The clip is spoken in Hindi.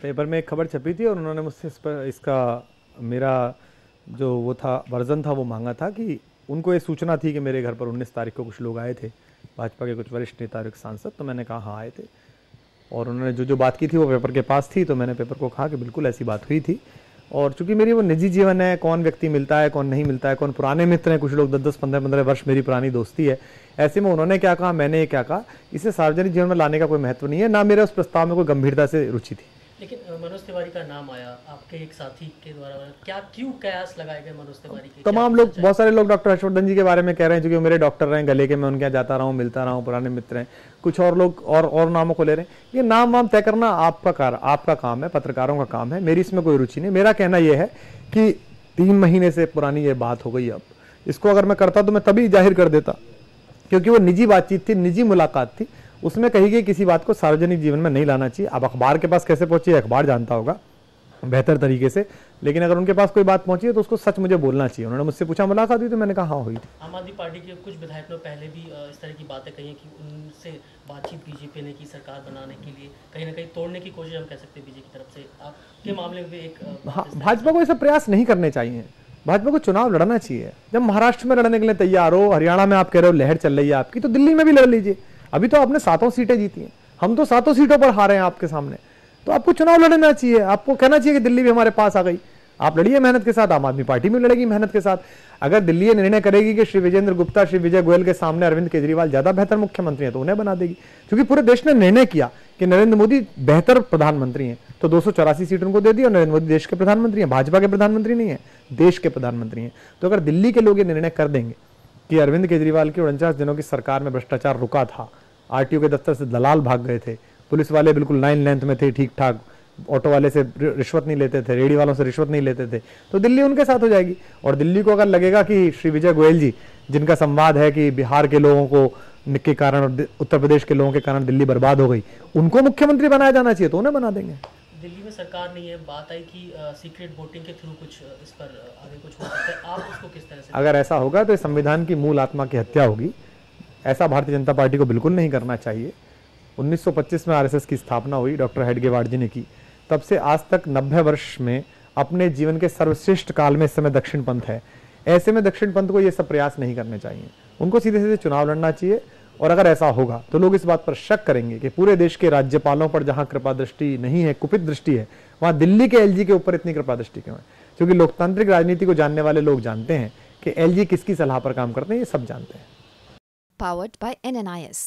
पेपर में एक खबर छपी थी और उन्होंने मुझसे इसका मेरा जो वो था वर्जन था वो मांगा था कि उनको ये सूचना थी कि मेरे घर पर 19 तारीख को कुछ लोग आए थे, भाजपा के कुछ वरिष्ठ नेता और एक सांसद। तो मैंने कहा हाँ आए थे, और उन्होंने जो जो बात की थी वो पेपर के पास थी। तो मैंने पेपर को कहा कि बिल्कुल ऐसी बात हुई थी, और चूंकि मेरी वो निजी जीवन है, कौन व्यक्ति मिलता है कौन नहीं मिलता है, कौन पुराने मित्र हैं, कुछ लोग 10-10 15-15 वर्ष मेरी पुरानी दोस्ती है, ऐसे में उन्होंने क्या कहा मैंने क्या कहा, इसे सार्वजनिक जीवन में लाने का कोई महत्व नहीं है, ना मेरे उस प्रस्ताव में कोई गंभीरता से रुचि थी। लेकिन मनोज तिवारी का नाम आया आपके एक साथी के द्वारा, क्या क्यों कयास लगाए गए मनोज तिवारी के? तमाम लोग, बहुत सारे लोग डॉक्टर हर्षवर्धन जी के बारे में कह रहे हैं, क्योंकि मेरे डॉक्टर रहे, गले के मैं उनके यहाँ जाता रहा हूँ, मिलता रहा हूँ, पुराने मित्र हैं। कुछ और लोग और नामों को ले रहे हैं। ये नाम वाम तय करना आपका काम है, पत्रकारों का काम है, मेरी इसमें कोई रुचि नहीं। मेरा कहना यह है कि 3 महीने से पुरानी ये बात हो गई, अब इसको अगर मैं करता तो मैं तभी जाहिर कर देता, क्योंकि वो निजी बातचीत थी, निजी मुलाकात थी, उसमें कही गई किसी बात को सार्वजनिक जीवन में नहीं लाना चाहिए। अब अखबार के पास कैसे पहुंची, अखबार जानता होगा बेहतर तरीके से, लेकिन अगर उनके पास कोई बात पहुंची है तो उसको सच मुझे बोलना चाहिए। उन्होंने मुझसे पूछा मुलाकात हुई, तो मैंने कहा हाँ हुई थी। आम आदमी पार्टी के कुछ विधायकों ने पहले भी इस तरह की बातें कही हैं कि उनसे बातचीत बीजेपी ने की सरकार बनाने के लिए, कहीं ना कहीं तोड़ने की कोशिश हम कह सकते हैं बीजेपी की तरफ से। आपके मामले में भी एक भाजपा को ऐसे प्रयास नहीं करने चाहिए। भाजपा को चुनाव लड़ना चाहिए। जब महाराष्ट्र में लड़ने के लिए तैयार हो, हरियाणा में आप कह रहे हो लहर चल रही है आपकी, तो दिल्ली में भी लड़ लीजिए। अभी तो आपने 7 सीटें जीती हैं, हम तो 7 सीटों पर हारे हैं आपके सामने। तो आपको चुनाव लड़ना चाहिए, आपको कहना चाहिए कि दिल्ली भी हमारे पास आ गई, आप लड़िए मेहनत के साथ। आम आदमी पार्टी में लड़ेगी मेहनत के साथ। अगर दिल्ली ये निर्णय करेगी कि श्री विजेंद्र गुप्ता, श्री विजय गोयल के सामने अरविंद केजरीवाल ज्यादा बेहतर मुख्यमंत्री हैं, तो उन्हें बना देगी। क्योंकि पूरे देश ने निर्णय किया कि नरेंद्र मोदी बेहतर प्रधानमंत्री हैं, तो 284 सीट उनको दे दी, और नरेंद्र मोदी देश के प्रधानमंत्री हैं, भाजपा के प्रधानमंत्री नहीं है, देश के प्रधानमंत्री हैं। तो अगर दिल्ली के लोग ये निर्णय कर देंगे कि अरविंद केजरीवाल की 49 दिनों की सरकार में भ्रष्टाचार रुका था, आरटीओ के दफ्तर से दलाल भाग गए थे, पुलिस वाले बिल्कुल लाइन लेंथ में थे, ठीक ठाक, ऑटो वाले से रिश्वत नहीं लेते थे, रेडी वालों से रिश्वत नहीं लेते थे, तो दिल्ली उनके साथ हो जाएगी। और दिल्ली को अगर लगेगा कि श्री विजय गोयल जी, जिनका संवाद है कि बिहार के लोगों को के कारण और उत्तर प्रदेश के लोगों के कारण दिल्ली बर्बाद हो गई, उनको मुख्यमंत्री बनाया जाना चाहिए, तो उन्हें बना देंगे। दिल्ली में सरकार नहीं है, बात आई कि सीक्रेट वोटिंग के थ्रू कुछ इस पर आगे कुछ हो सकता है, आप उसको किस तरह से? अगर ऐसा होगा तो संविधान की मूल आत्मा की हत्या होगी। ऐसा भारतीय जनता पार्टी को बिल्कुल नहीं करना चाहिए। 1925 में आरएसएस की स्थापना हुई, डॉक्टर हेडगेवार जी ने की, तब से आज तक 90 वर्ष में अपने जीवन के सर्वश्रेष्ठ काल में इस समय दक्षिण पंथ है। ऐसे में दक्षिण पंथ को ये सब प्रयास नहीं करने चाहिए, उनको सीधे सीधे चुनाव लड़ना चाहिए। और अगर ऐसा होगा तो लोग इस बात पर शक करेंगे कि पूरे देश के राज्यपालों पर जहां कृपा दृष्टि नहीं है, कुपित दृष्टि है, वहां दिल्ली के एलजी के ऊपर इतनी कृपा दृष्टि क्यों है। क्योंकि लोकतांत्रिक राजनीति को जानने वाले लोग जानते हैं कि एलजी किसकी सलाह पर काम करते हैं, ये सब जानते हैं। Powered by NNIS.